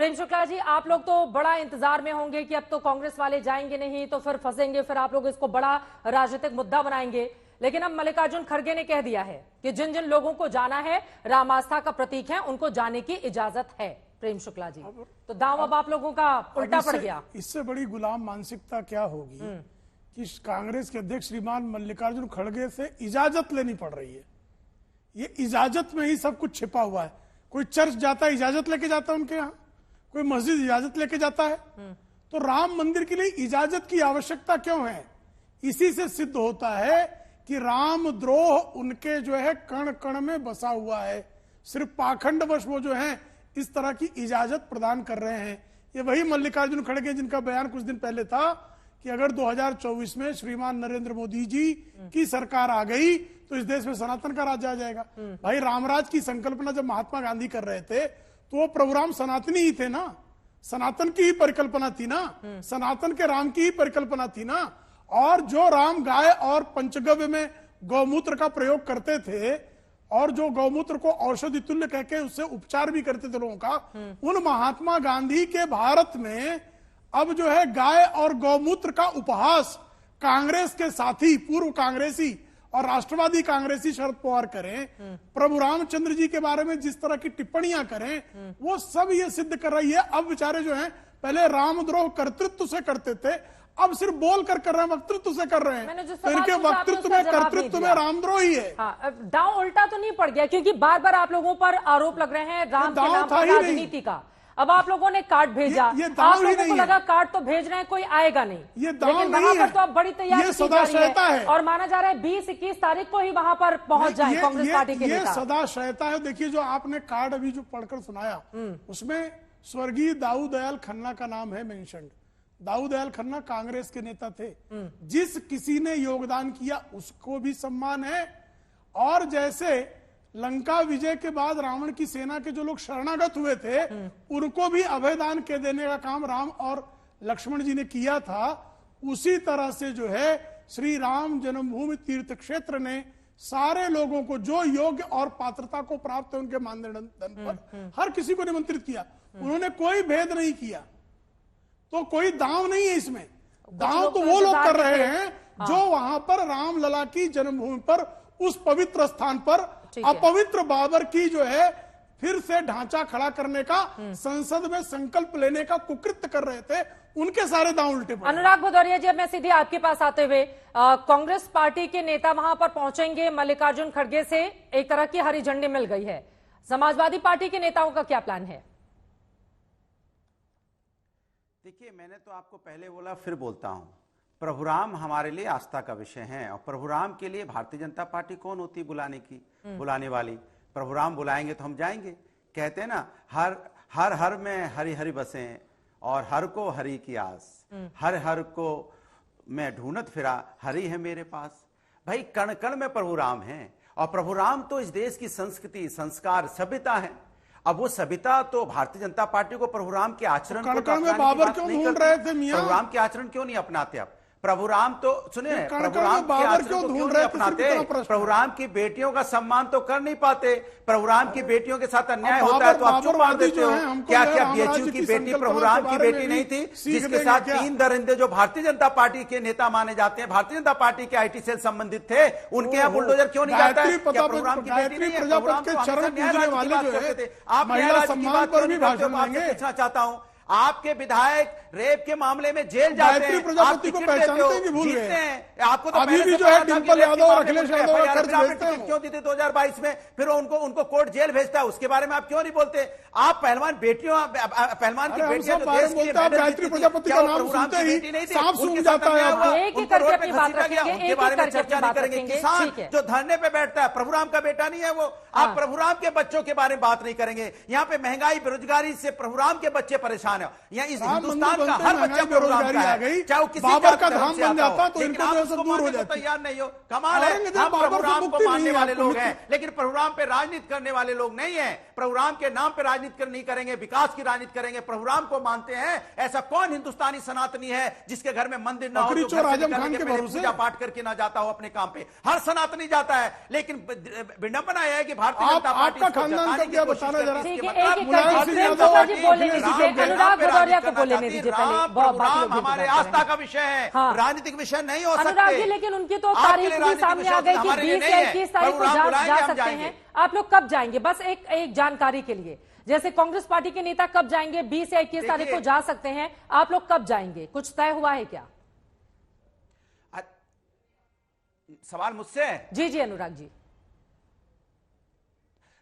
प्रेम शुक्ला जी, आप लोग तो बड़ा इंतजार में होंगे कि अब तो कांग्रेस वाले जाएंगे नहीं तो फिर फंसेंगे, फिर आप लोग इसको बड़ा राजनीतिक मुद्दा बनाएंगे। लेकिन अब मल्लिकार्जुन खड़गे ने कह दिया है कि जिन जिन लोगों को जाना है, राम आस्था का प्रतीक है, उनको जाने की इजाजत है। प्रेम शुक्ला जी, तो दांव अब आप लोगों का उल्टा पड़ गया। इससे बड़ी गुलाम मानसिकता क्या होगी कि कांग्रेस के अध्यक्ष श्रीमान मल्लिकार्जुन खड़गे से इजाजत लेनी पड़ रही है। ये इजाजत में ही सब कुछ छिपा हुआ है। कोई चर्च जाता है इजाजत लेके जाता है उनके यहाँ, कोई मस्जिद इजाजत लेके जाता है। तो राम मंदिर के लिए इजाजत की आवश्यकता क्यों है? इसी से सिद्ध होता है कि राम द्रोह उनके जो है कण कण में बसा हुआ है। सिर्फ पाखंडवश वो जो है इस तरह की इजाजत प्रदान कर रहे हैं। ये वही मल्लिकार्जुन खड़गे जिनका बयान कुछ दिन पहले था कि अगर 2024 में श्रीमान नरेंद्र मोदी जी की सरकार आ गई तो इस देश में सनातन का राज्य आ जाएगा। भाई, रामराज की संकल्पना जब महात्मा गांधी कर रहे थे तो वो प्रभु राम सनातनी ही थे ना, सनातन की ही परिकल्पना थी ना, सनातन के राम की ही परिकल्पना थी ना। और जो राम गाय और पंचगव्य में गौमूत्र का प्रयोग करते थे और जो गौमूत्र को औषधि तुल्य कहके उससे उपचार भी करते थे लोगों का, उन महात्मा गांधी के भारत में अब जो है गाय और गौमूत्र का उपहास कांग्रेस के साथी पूर्व कांग्रेसी और राष्ट्रवादी कांग्रेसी शरद पवार करें, प्रभु रामचंद्र जी के बारे में जिस तरह की टिप्पणियां करें, वो सब ये सिद्ध कर रही है। अब बेचारे जो हैं पहले रामद्रोह कर्तृत्व से करते थे, अब सिर्फ बोल कर रहे हैं, वक्तृत्व से कर रहे हैं। तो इनके वक्तृत्व में कर्तृत्व में रामद्रोह ही है। दांव उल्टा तो नहीं पड़ गया? क्योंकि बार बार आप लोगों पर आरोप लग रहे हैं राम के नाम पर राजनीति का। अब आप लोगों ने कार्ड भेजा, आप लोगों को लगा कार्ड तो भेज रहे हैं, कोई आएगा नहीं, ये दांव नहीं है। पर तो अब बड़ी तैयारी की जा रही है और माना जा रहा है 20-21 तारीख को ही वहां पर पहुंच जाए कांग्रेस पार्टी के नेता। ये सदाशयता है। देखिए, जो आपने कार्ड अभी जो पढ़कर सुनाया उसमें स्वर्गीय दाऊ दयाल खन्ना का नाम है मेंशन। दाऊ दयाल खन्ना कांग्रेस के नेता थे। जिस किसी ने योगदान किया उसको भी सम्मान है। और जैसे लंका विजय के बाद रावण की सेना के जो लोग शरणागत हुए थे उनको भी अभयदान के देने का काम राम और लक्ष्मण जी ने किया था, उसी तरह से जो है श्री राम जन्मभूमि तीर्थ क्षेत्र ने सारे लोगों को जो योग्य और पात्रता को प्राप्त है उनके मानदंड पर हर किसी को निमंत्रित किया। उन्होंने कोई भेद नहीं किया। तो कोई दांव नहीं है इसमें। दांव तो वो लोग कर रहे हैं जो वहां पर राम लला की जन्मभूमि पर उस पवित्र स्थान पर अपवित्र बाबर की जो है फिर से ढांचा खड़ा करने का संसद में संकल्प लेने का कुकृत्य कर रहे थे, उनके सारे दांव उल्टे पड़े। अनुराग भदौरिया जी, अब मैं सीधे आपके पास आते हुए, कांग्रेस पार्टी के नेता वहां पर पहुंचेंगे, मल्लिकार्जुन खड़गे से एक तरह की हरी झंडी मिल गई है। समाजवादी पार्टी के नेताओं का क्या प्लान है? देखिए, मैंने तो आपको पहले बोला फिर बोलता हूं, प्रभु राम हमारे लिए आस्था का विषय है और प्रभु राम के लिए भारतीय जनता पार्टी कौन होती है बुलाने वाली? प्रभु राम बुलाएंगे तो हम जाएंगे। कहते हैं ना, हर हर में हरि हरि बसें और हर को हरि की आस, हर हर को मैं ढूंढत फिरा, हरि है मेरे पास। भाई, कण कण में प्रभु राम है और प्रभु राम तो इस देश की संस्कृति, संस्कार, सभ्यता है। अब वो सभ्यता तो भारतीय जनता पार्टी को प्रभु राम के आचरण कण कण में बाबर क्यों ढूंढ रहे थे मियां? प्रभु राम के आचरण क्यों नहीं अपनाते? आप प्रभु राम तो सुनिए, प्रभु राम के बाबर आचरण क्यों को क्यों ढूंढ नहीं रहे अपनाते? थे? प्रभु राम की बेटियों का सम्मान तो कर नहीं पाते। प्रभु राम की बेटियों के साथ अन्याय होता है तो आप चुप मार देते हो। क्या क्या बीएचयू की बेटी प्रभु राम की बेटी नहीं थी, जिसके साथ 3 दरिंदे जो भारतीय जनता पार्टी के नेता माने जाते हैं, भारतीय जनता पार्टी के आईटी सेल संबंधित थे, उनके यहाँ बुलडोजर क्यों नहीं जाता है? क्या प्रभु राम की बेटी नहीं है? प्रभु राम के चरण पूजने वाले जो है, आप महिला सम्मान पर भी भाषण देंगे। पूछना चाहता हूँ, आपके विधायक रेप के मामले में जेल जाते हैं, प्रजापति को पहचानते हैं कि भूल गए? आपको तो अभी भी जो है डिंपल यादव और अखिलेश यादव क्यों दी थी 2022 में, फिर उनको कोर्ट जेल भेजता है, उसके बारे में आप क्यों नहीं बोलते? आप पहलवान बेटियों, पहलवान की बेटियां जो देश के गायत्री प्रजापति का नाम सुनते ही सांप सूंघ जाता है। उनको रोड पे घसीटा गया, उनके बारे में चर्चा नहीं करेंगे। किसान जो धरने पे बैठता है, प्रभु राम का बेटा नहीं है वो। आप प्रभु राम के बच्चों के बारे में बात नहीं करेंगे। यहाँ पे महंगाई, बेरोजगारी से प्रभु राम के बच्चे परेशान हिंदुस्तान है, यहाँ इस राम हिंदुस्तान मंदिर का बनते हर हैं, बच्चा बेरोजगारी प्रोग्राम का आ है, गई, चाहे वो किसी बाबर का धर्म धाम से बन आता हो, जाता तो लेकिन इनको आप तो उसको सब दूर हो मानने को जाती। तैयार नहीं हो। कमाल है, औरंगजेब हम बाबर से प्रभुराम को मुक्ति मानने नहीं है, वाले आपको लोग मुक्ति। हैं, लेकिन प्रभुराम पे राजनीति करने वाले लोग नहीं है। प्रभुराम के नाम पे राजनीति नहीं करेंगे, विकास की राजनीति करेंगे। प्रभुराम को मानते हैं। ऐसा कौन हिंदुस्तानी सनातनी है जिसके घर में मंदिर ना हो, बकरी जो चोर घर से आजम निकलने खान के के पहले भरोसे। पूजा पाठ करके ना जाता हो अपने काम पे? हर सनातनी जाता है, लेकिन विडंबना यह है कि भारतीय जनता पार्टी आपका इसको खानदान जताने का की क्या कोशिश बताना करती जरा? है। ठीक इसके है, मतलब एक मुलायम एक सिंह प्रेम यादव प्रकाश जी बोलने अखिलेश दीजिए, यादव अनुराग भदौरिया को बोलने चाहती है। दीजिए पहले। राम बाकी लोग प्रभुराम भी हमारे बात आस्था करें। का विषय है, हाँ। राजनीतिक विषय नहीं हो सकते। अनुराग जी, लेकिन उनकी तो आपके तारीख लिए भी राजनीतिक सामने विषय आ गई कि हमारे लिए 20 नहीं या है। 21 तारीख को प्रभुराम बुलाएंगे, जा हम सकते जाएंगे। हैं। आप लोग कब जाएंगे? बस एक जानकारी के लिए, जैसे कांग्रेस पार्टी के नेता कब जाएंगे? 20 या 21 तारीख को जा सकते हैं। आप लोग कब जाएंगे? कुछ तय हुआ है क्या? सवाल मुझसे है? जी जी अनुराग जी।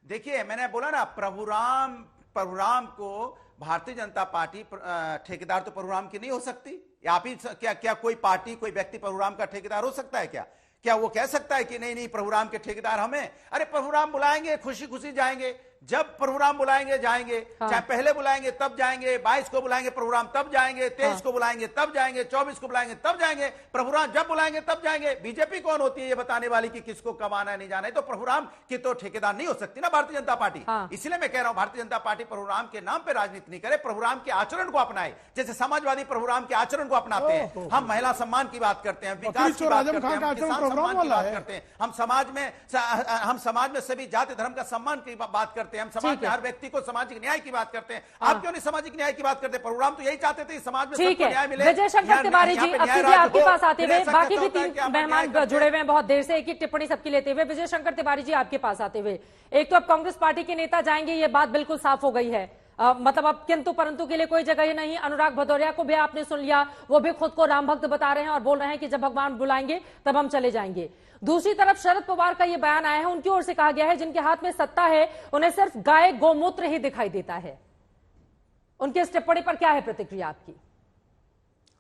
देखिए, मैंने बोला ना, प्रभुराम को भारतीय जनता पार्टी ठेकेदार तो प्रभुराम की नहीं हो सकती। या आप ही क्या कोई पार्टी, कोई व्यक्ति प्रभुराम का ठेकेदार हो सकता है क्या वो कह सकता है कि नहीं प्रभुराम के ठेकेदार हमें? अरे प्रभुराम बुलाएंगे, खुशी खुशी जाएंगे। जब प्रभुराम बुलाएंगे जाएंगे। हाँ। चाहे पहले बुलाएंगे तब जाएंगे, 22 को बुलाएंगे प्रभुराम तब जाएंगे, 23 को बुलाएंगे तब जाएंगे, 24 को बुलाएंगे तब जाएंगे। प्रभुराम जब बुलाएंगे तब जाएंगे। बीजेपी कौन होती है ये बताने वाली कि किसको कब आना है नहीं जाना है? तो प्रभुराम की तो ठेकेदार नहीं हो सकती ना भारतीय जनता पार्टी। हाँ। इसलिए मैं कह रहा हूं भारतीय जनता पार्टी प्रभुराम के नाम पर राजनीति नहीं करे, प्रभुराम के आचरण को अपनाए। जैसे समाजवादी प्रभुराम के आचरण को अपनाते हैं। हम महिला सम्मान की बात करते हैं, विकास की बात करते हैं, किसान सम्मान की बात करते हैं, हम समाज में सभी जाति धर्म का सम्मान की बात करते हैं, हम समाज में हर व्यक्ति को सामाजिक न्याय की बात करते हैं। आप क्यों नहीं सामाजिक न्याय की बात करते? प्रभुराम तो यही चाहते थे समाज में सबको न्याय मिले। विजय शंकर तिवारी जी, अब सीधे आपके पास आते हुए, बाकी भी 3 मेहमान जुड़े हुए हैं बहुत देर से, एक एक टिप्पणी सबकी लेते हुए। विजय शंकर तिवारी जी, आपके पास आते हुए, एक तो अब कांग्रेस पार्टी के नेता जाएंगे, ये बात बिल्कुल साफ हो गई है। मतलब अब किंतु परंतु के लिए कोई जगह ही नहीं। अनुराग भदौरिया को भी आपने सुन लिया, वो भी खुद को राम भक्त बता रहे हैं और बोल रहे हैं कि जब भगवान बुलाएंगे तब हम चले जाएंगे। दूसरी तरफ शरद पवार का ये बयान आया है, उनकी ओर से कहा गया है जिनके हाथ में सत्ता है उन्हें सिर्फ गाय गोमूत्र ही दिखाई देता है। उनकी इस टिप्पणी पर क्या है प्रतिक्रिया आपकी?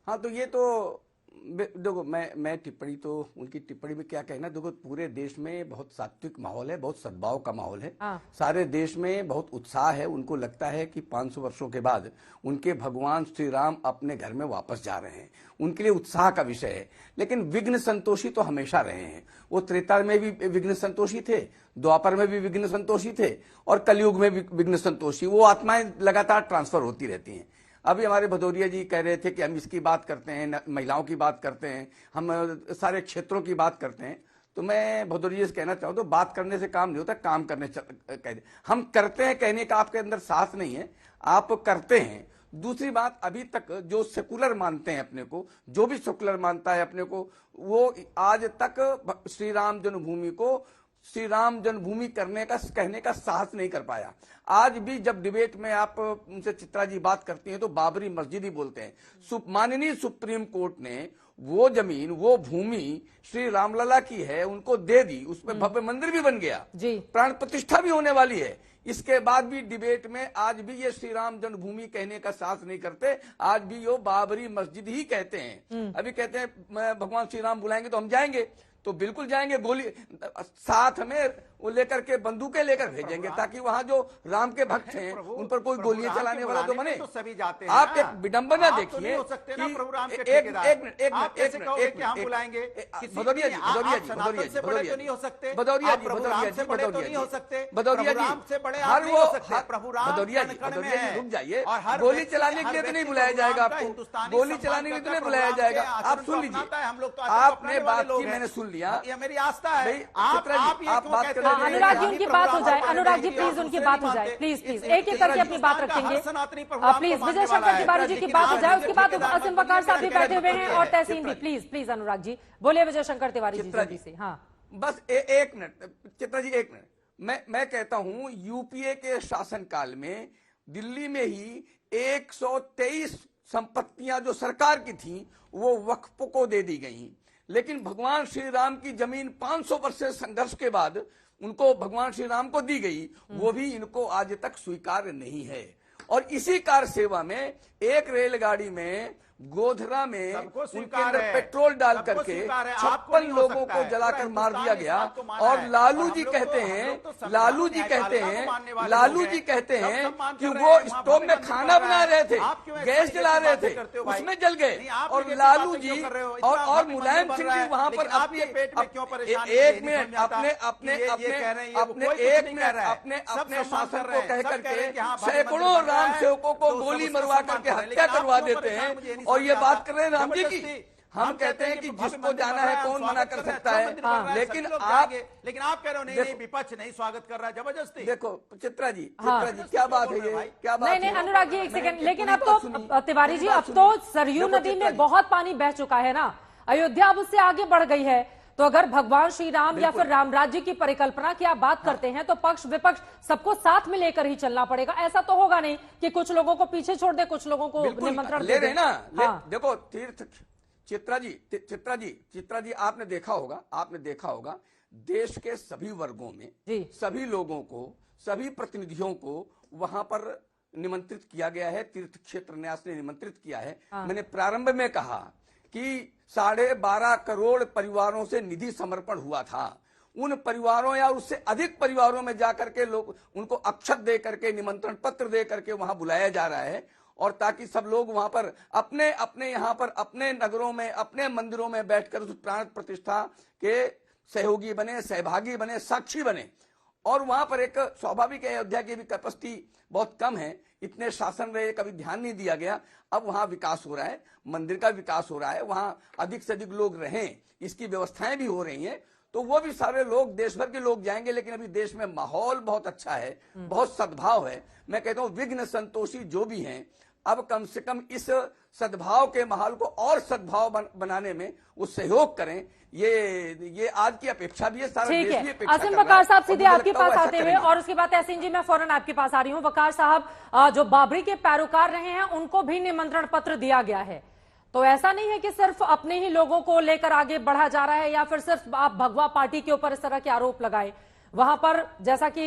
हाँ, तो ये तो देखो, मैं टिप्पणी तो उनकी टिप्पणी में क्या कहना। देखो, पूरे देश में बहुत सात्विक माहौल है, बहुत सद्भाव का माहौल है। सारे देश में बहुत उत्साह है। उनको लगता है कि 500 वर्षों के बाद उनके भगवान श्री राम अपने घर में वापस जा रहे हैं। उनके लिए उत्साह का विषय है। लेकिन विघ्न संतोषी तो हमेशा रहे हैं। वो त्रेता में भी विघ्न संतोषी थे, द्वापर में भी विघ्न संतोषी थे, और कलयुग में भी विघ्न संतोषी। वो आत्माएं लगातार ट्रांसफर होती रहती हैं। अभी हमारे भदौरिया जी कह रहे थे कि हम इसकी बात करते हैं, महिलाओं की बात करते हैं, हम सारे क्षेत्रों की बात करते हैं। तो मैं भदौरिया से कहना चाहूँ, तो बात करने से काम नहीं होता, काम करने कहते। हम करते हैं कहने का आपके अंदर साहस नहीं है, आप करते हैं। दूसरी बात, अभी तक जो सेकुलर मानते हैं अपने को, जो भी सेकुलर मानता है अपने को, वो आज तक श्री राम जन्मभूमि को श्री राम जन्मभूमि कहने का साहस नहीं कर पाया। आज भी जब डिबेट में आप उनसे चित्रा जी बात करती हैं तो बाबरी मस्जिद ही बोलते हैं। माननीय सुप्रीम कोर्ट ने वो जमीन, वो भूमि श्री रामलला की है, उनको दे दी। उसमें भव्य मंदिर भी बन गया, प्राण प्रतिष्ठा भी होने वाली है। इसके बाद भी डिबेट में आज भी ये श्री राम जन्मभूमि कहने का साहस नहीं करते। आज भी वो बाबरी मस्जिद ही कहते हैं। अभी कहते हैं भगवान श्री राम बुलाएंगे तो हम जाएंगे, तो बिल्कुल जाएंगे। गोली साथ में वो लेकर के बंदूकें लेकर भेजेंगे, ताकि वहां जो राम के भक्त हैं उन पर कोई गोलियां चलाने वाला तो बने। तो सभी जाते हैं। आप एक विडंबना देखिए कि रुक जाइए, गोली चलाने के लिए तो नहीं बुलाया जाएगा आपको, गोली चलाने के लिए तो नहीं बुलाया जाएगा। आप सुन लीजिए, आपने बात की, मैंने सुन लिया, मेरी आस्था है। आप बात कर अनुराग जी उनकी बात हो जाए, अनुराग जी प्लीज उनकी बात हो जाए, प्लीज प्लीज एक एक करके अपनी बात रखेंगे प्लीज। विजय शंकर तिवारी जी की बात हो जाए, उसके बाद असीम वकार साहब भी बैठे हुए हैं और तहसीन भी। प्लीज प्लीज अनुराग जी बोलिए। विजय शंकर तिवारी जी जल्दी से। हाँ बस एक मिनट चित्रा जी, एक मिनट। मैं कहता हूं, यूपीए के शासनकाल में दिल्ली में ही 123 संपत्तियां जो सरकार की थी वो वक्फ को दे दी गई। लेकिन भगवान श्री राम की जमीन 500 वर्ष से संघर्ष के बाद उनको भगवान श्री राम को दी गई, वो भी इनको आज तक स्वीकार नहीं है। और इसी कार सेवा में एक रेलगाड़ी में गोधरा में सबको उनके स्वीकार अंदर है, पेट्रोल डाल सबको करके स्वीकार है, आपको 56 नहीं हो लोगों सकता को है। जलाकर पूरा मार दिया हिंदुस्तान गया। इस बात को माना और है। लालू और जी हम लोग कहते तो हैं, संविधान लालू और जी कहते न्यायपालिका को हैं, मानने वाले लालू लोग जी हैं। कहते सब हैं सम्मान कि कर रहे वो हैं, वहाँ स्टोव में भव्य मंदिर खाना बन बना रहा रहे है। थे, आप क्यों ऐसी गैस जला रहे बातें थे, करते हो भाई? उसमें जल गए। नहीं, आप और ये लालू बातें जी क्यों कर रहे हो? और इतना भव्य मुलायम मंदिर सिंह बन जी रहा है, वहां पर लेकिन आपके पेट में क्यों परेशानी है? एक मिनट अपने शासन को कह करके सैकड़ों राम सेवकों को गोली मरवा करके हत्या करवा देते हैं, और ये बात कर रहे हैं राम जी की। हम कहते हैं कि जिसको जाना है कौन मना कर सकता है, लेकिन आप कह रहे हो नहीं विपक्ष नहीं स्वागत कर रहा है, जबरदस्ती। देखो चित्रा जी क्या बात है ये, क्या बात नहीं है? अनुराग जी एक सेकंड, लेकिन अब पूरी बात तो सुनिए, तिवारी जी पूरी अब बात तो सुनिए। सरयू देखो नदी चित्रा में जी, बहुत पानी बह चुका है ना, अयोध्या अब उससे आगे बढ़ गई है। तो अगर भगवान श्री राम या फिर राम राज्य की परिकल्पना की आप बात करते हैं तो पक्ष विपक्ष सबको साथ में लेकर ही चलना पड़ेगा। ऐसा तो होगा नहीं कि कुछ लोगों को पीछे छोड़ दे, कुछ लोगों को निमंत्रण ले दे रहे ना। देखो तीर्थ चित्रा जी आपने देखा होगा देश के सभी वर्गों में सभी लोगों को, सभी प्रतिनिधियों को वहां पर निमंत्रित किया गया है। तीर्थ क्षेत्र न्यास ने निमंत्रित किया है। मैंने प्रारंभ में कहा कि 12.5 करोड़ परिवारों से निधि समर्पण हुआ था। उन परिवारों या उससे अधिक परिवारों में जाकर के लोग उनको अक्षत दे करके, निमंत्रण पत्र दे करके वहां बुलाया जा रहा है, और ताकि सब लोग वहां पर अपने अपने यहाँ पर अपने नगरों में, अपने मंदिरों में बैठकर उस प्राण प्रतिष्ठा के सहयोगी बने, सहभागी बने, साक्षी बने। और वहां पर एक स्वाभाविक अयोध्या की भी कैपेसिटी बहुत कम है, इतने शासन रहे, कभी ध्यान नहीं दिया गया। अब वहां विकास हो रहा है, मंदिर का विकास हो रहा है, वहां अधिक से अधिक लोग रहें, इसकी व्यवस्थाएं भी हो रही हैं। तो वो भी सारे लोग, देश भर के लोग जाएंगे। लेकिन अभी देश में माहौल बहुत अच्छा है, बहुत सद्भाव है। मैं कहता हूं विघ्न संतोषी जो भी हैं, अब कम से कम इस सद्भाव के माहौल को और सद्भाव बनाने में वो सहयोग करें। ये आज की अपेक्षा भी है, सारा देश भी अपेक्षा कर रहा है। आसिम वकार साहब सीधे आपके पास आते हुए, और उसके बाद तहसीन जी मैं फौरन आपके पास आ रही हूं। वकार साहब, जो बाबरी के पैरोकार रहे हैं उनको भी निमंत्रण पत्र दिया गया है, तो ऐसा नहीं है कि सिर्फ अपने ही लोगों को लेकर आगे बढ़ा जा रहा है या फिर सिर्फ आप भगवा पार्टी के ऊपर इस तरह के आरोप लगाए। वहां पर जैसा कि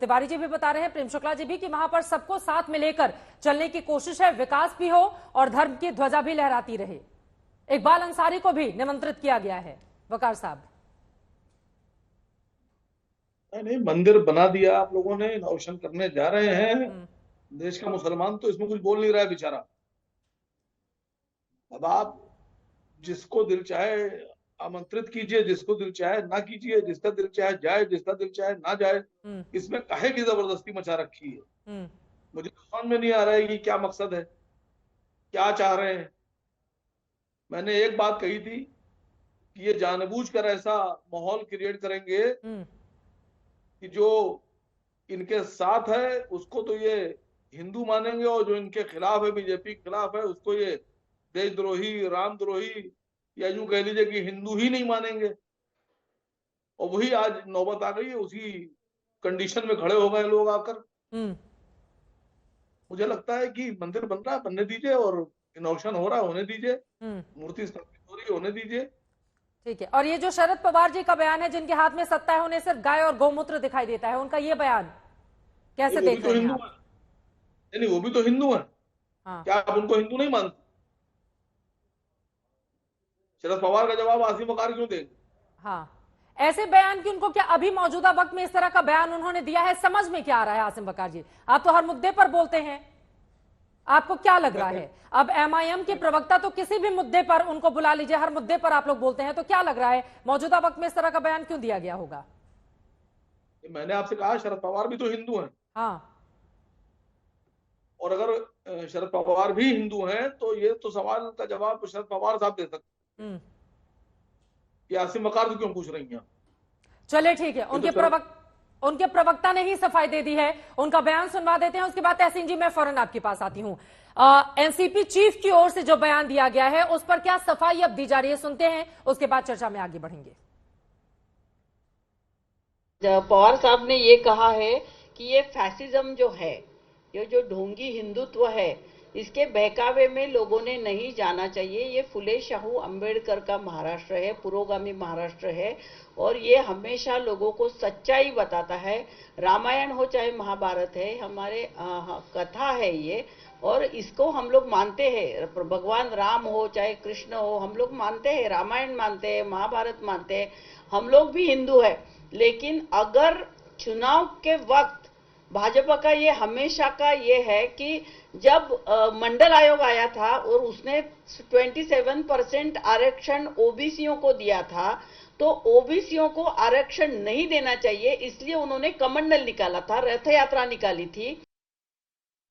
तिवारी जी भी बता रहे हैं, प्रेम शुक्ला जी भी, कि वहां पर सबको साथ में लेकर चलने की कोशिश है, विकास भी हो और धर्म की ध्वजा भी लहराती रहे। इकबाल अंसारी को भी निमंत्रित किया गया है। वकार साहब, नहीं, मंदिर बना दिया आप लोगों ने, इनॉग्रेशन करने जा रहे हैं। देश का मुसलमान तो इसमें कुछ बोल नहीं रहा है बेचारा। अब आप जिसको दिल चाहे आमंत्रित कीजिए, जिसको दिल चाहे ना कीजिए, जिसका दिल चाहे जाए, जिसका दिल चाहे ना जाए। इसमें काहे की जबरदस्ती मचा रखी है? मुझे समझ में नहीं आ रहा है कि क्या मकसद है, क्या चाह रहे हैं। मैंने एक बात कही थी कि ये जानबूझकर ऐसा माहौल क्रिएट करेंगे कि जो इनके साथ है उसको तो ये हिंदू मानेंगे, और जो इनके खिलाफ है, बीजेपी के खिलाफ है, उसको ये देशद्रोही, रामद्रोही, या यूं कह लीजिए कि हिंदू ही नहीं मानेंगे। और वही आज नौबत आ गई है, उसी कंडीशन में खड़े हो गए लोग आकर। मुझे लगता है कि मंदिर बन रहा है, बनने दीजिए, और इनॉग्रेशन हो रहा है, होने दीजिए, मूर्ति स्थापित हो रही है, होने दीजिए। ठीक है। और ये जो शरद पवार जी का बयान है, जिनके हाथ में सत्ता है, उन्हें सिर्फ गाय और गौमूत्र दिखाई देता है, उनका ये बयान कैसे देख रहे हैं आप? नहीं, वो भी तो हिंदू है। क्या आप उनको हिंदू नहीं मानते? शरद पवार का जवाब आसिम वकार क्यों देंगे? ऐसे बयान की उनको क्या अभी मौजूदा वक्त में इस तरह का बयान उन्होंने दिया है, समझ में क्या आ रहा है? आसिम वकार जी, आप तो हर मुद्दे पर बोलते हैं, आपको क्या लग रहा है? अब एमआईएम के प्रवक्ता तो किसी भी मुद्दे पर उनको बुला लीजिए, हर मुद्दे पर आप लोग बोलते हैं, तो क्या लग रहा है मौजूदा वक्त में इस तरह का बयान क्यों दिया गया होगा? मैंने आपसे कहा शरद पवार भी तो हिंदू हैं। और अगर शरद पवार भी हिंदू हैं तो ये तो सवाल का जवाब शरद पवार साहब दे सकते हैं कि आसिम वकार तो क्यों पूछ रही हैं? चलिए ठीक है, उनके प्रवक्ता ने ही सफाई दे दी है, उनका बयान सुनवा देते हैं। उसके बाद तहसीन जी मैं फौरन आपके पास आती हूं। एनसीपी चीफ की ओर से जो बयान दिया गया है उस पर क्या सफाई अब दी जा रही है, सुनते हैं, उसके बाद चर्चा में आगे बढ़ेंगे। पवार साहब ने ये कहा है कि ये फैसिज्म जो है, ये जो ढोंगी हिंदुत्व है, इसके बहकावे में लोगों ने नहीं जाना चाहिए। ये फुले शाहू अंबेडकर का महाराष्ट्र है, पुरोगामी महाराष्ट्र है, और ये हमेशा लोगों को सच्चाई बताता है। रामायण हो चाहे महाभारत है, हमारे कथा है ये, और इसको हम लोग मानते हैं, भगवान राम हो चाहे कृष्ण हो, हम लोग मानते हैं, रामायण मानते हैं, महाभारत मानते हैं, हम लोग भी हिंदू है। लेकिन अगर चुनाव के वक्त भाजपा का ये हमेशा का ये है कि जब मंडल आयोग आया था और उसने 27% आरक्षण ओबीसीओं को दिया था, तो ओबीसीओं को आरक्षण नहीं देना चाहिए, इसलिए उन्होंने कमंडल निकाला था, रथ यात्रा निकाली थी।